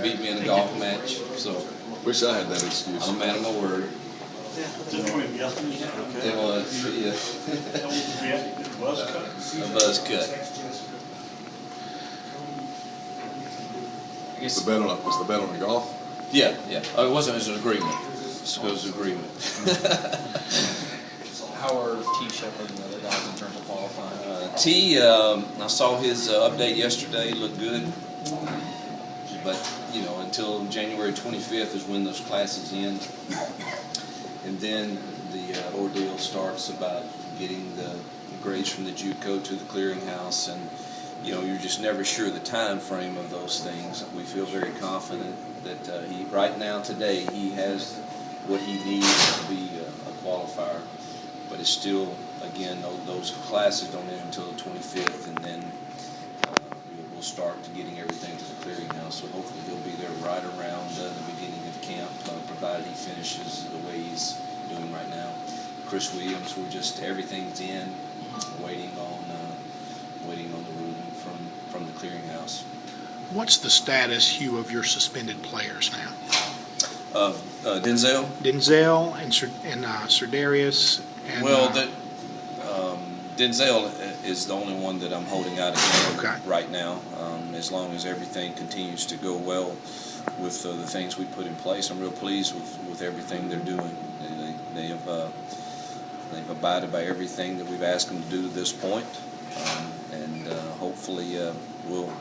Beat me in a golf match, so Wish I had that excuse. I'm a man of my word. It was, yeah. A buzz cut. I guess was the bet on the golf? Yeah, yeah. Oh, it wasn't. It was an agreement. It was an agreement. How are T. Shepard and the other guys in terms of qualifying? I saw his update yesterday. Looked good. But, you know, until January 25th is when those classes end. And then the ordeal starts about getting the grades from the JUCO to the clearinghouse. And, you know, you're just never sure the time frame of those things. We feel very confident that right now, today, he has what he needs to be a qualifier. But it's still, again, those classes don't end until the 25th, and then we'll start to getting everything to the clearinghouse. So hopefully he'll be there right around the beginning of camp, provided he finishes the way he's doing right now. Chris Williams, everything's in, waiting on the ruling from the clearinghouse. What's the status, Hugh, of your suspended players now? Denzel? Denzel and Serdarius. And, Denzel is the only one that I'm holding out again right now. As long as everything continues to go well with the things we put in place, I'm real pleased with everything they're doing. They've abided by everything that we've asked them to do to this point, and hopefully we'll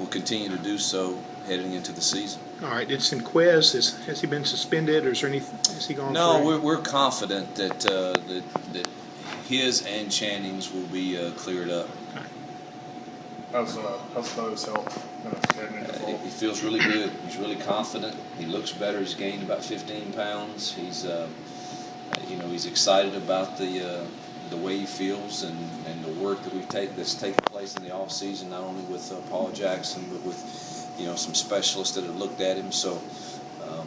continue to do so heading into the season. All right, Edson Quez, has he been suspended, or is there has he gone? No, we're confident that that his and Channing's will be cleared up. Okay. How's Bo's health heading into fall? He feels really good. He's really confident. He looks better. He's gained about 15 pounds. He's he's excited about the way he feels and the work that that's taken place in the off season, not only with Paul Jackson but with some specialists that have looked at him. So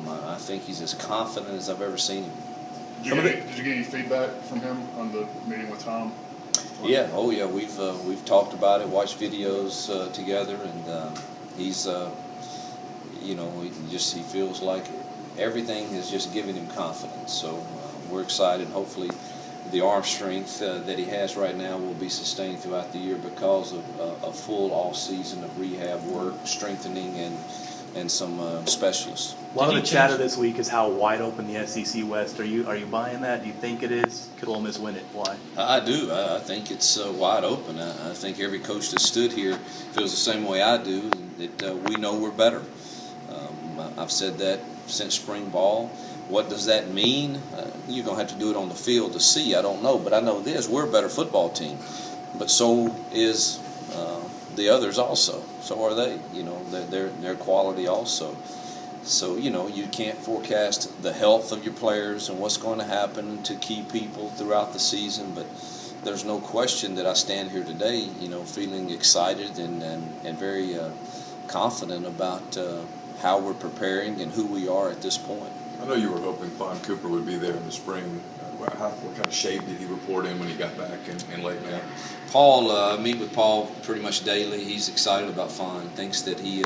I think he's as confident as I've ever seen him. Did you get any feedback from him on the meeting with Tom? Yeah, we've talked about it, watched videos together, and he's he feels like everything is just giving him confidence. So we're excited. Hopefully the arm strength that he has right now will be sustained throughout the year because of a full off season of rehab work, strengthening, and some specialists. A lot of the chatter this week is how wide open the SEC West. Are you buying that? Do you think it is? Could Ole Miss win it? Why? I do. I think it's wide open. I think every coach that stood here feels the same way I do, that we know we're better. I've said that since spring ball. What does that mean? You're going to have to do it on the field to see. I don't know. But I know this. We're a better football team. But so is the others also. So are they. They're quality also. So, you can't forecast the health of your players and what's going to happen to key people throughout the season. But there's no question that I stand here today, feeling excited and very confident about how we're preparing and who we are at this point. I know you were hoping Fawn Cooper would be there in the spring. What kind of shape did he report in when he got back in late May? Paul, meet with Paul pretty much daily. He's excited about Fawn. Thinks that he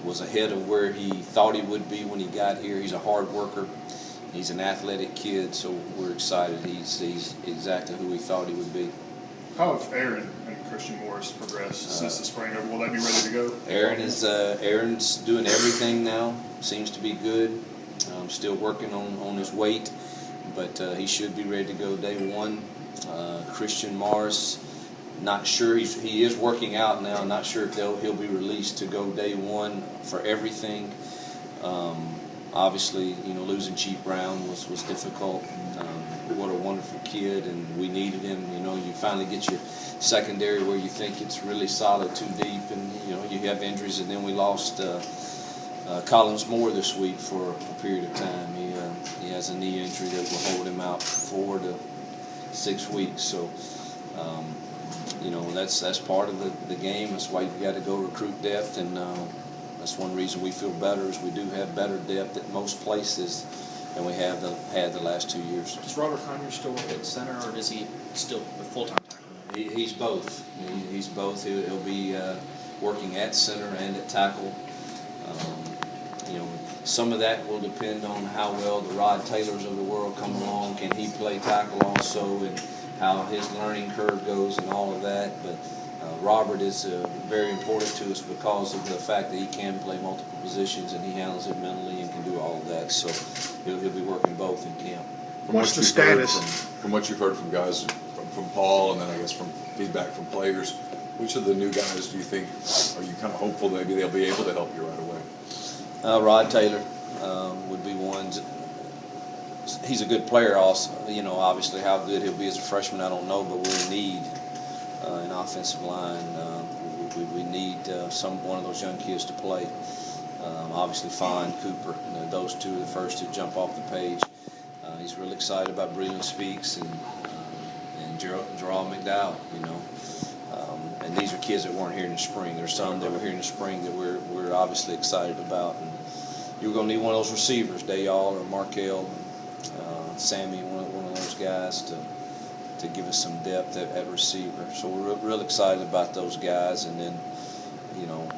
was ahead of where he thought he would be when he got here. He's a hard worker. He's an athletic kid, so we're excited. He's exactly who we thought he would be. How have Aaron and Christian Morris progressed since the spring? Will they be ready to go? Aaron's doing everything now. Seems to be good. Still working on his weight, but he should be ready to go day one. Christian Morris, not sure. He is working out now. Not sure if he'll be released to go day one for everything. Obviously, losing Chief Brown was difficult. What a wonderful kid, and we needed him. You finally get your secondary where you think it's really solid, too deep, and you have injuries. And then we lost Collins Moore this week for a period of time. He has a knee injury that will hold him out 4 to 6 weeks. So, that's part of the game. That's why you've got to go recruit depth, and that's one reason we feel better is we do have better depth at most places than we have had the last 2 years. Does Robert Conyers still work at center, or is he still a full-time tackle? He's both. He's both. He'll be working at center and at tackle. You know, some of that will depend on how well the Rod Taylors of the world come along. Can he play tackle also, and how his learning curve goes and all of that. But Robert is very important to us because of the fact that he can play multiple positions and he handles it mentally and can do all of that. So he'll be working both in camp. From What's what the you've heard status? From what you've heard from guys, from Paul, and then I guess from feedback from players, which of the new guys do you think, are you kind of hopeful that maybe they'll be able to help you right away? Rod Taylor would be one. He's a good player also. You know, obviously how good he'll be as a freshman, I don't know, but we'll need an offensive line. We need one of those young kids to play. Obviously, Fine, Cooper, those two are the first to jump off the page. He's really excited about Breland Speaks and Gerald McDowell, you know. And these are kids that weren't here in the spring. There's some that were here in the spring that we're obviously excited about. And you're going to need one of those receivers, Dayal or Markel, Sammy, one of those guys to give us some depth at receiver. So we're real excited about those guys. And then, you know,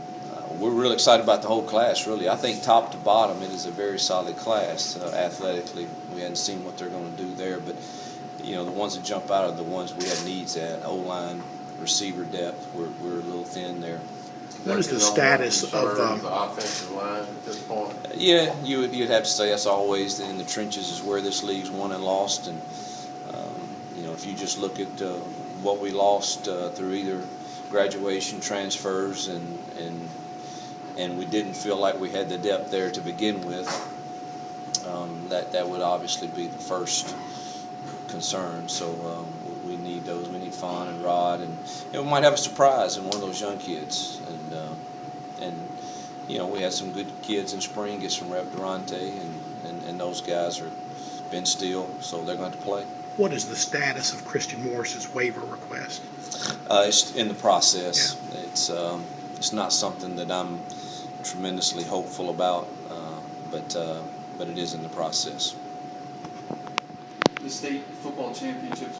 we're real excited about the whole class, really. I think top to bottom, it is a very solid class athletically. We hadn't seen what they're going to do there, but, you know, the ones that jump out are the ones we have needs at. O-line, receiver depth, we're a little thin there. What is the status of the offensive line at this point? Yeah, you'd have to say that's always in the trenches is where this league's won and lost. And, you know, if you just look at what we lost through either graduation, transfers, and we didn't feel like we had the depth there to begin with, that would obviously be the first concern. So we need those. We need Fawn and Rod, and we might have a surprise in one of those young kids. And you know, we had some good kids in spring, get some rep. Durante and those guys are Ben Steele, so they're going to play. what is the status of Christian Morris's waiver request? It's in the process. Yeah. It's not something that I'm tremendously hopeful about, but it is in the process. The state football championships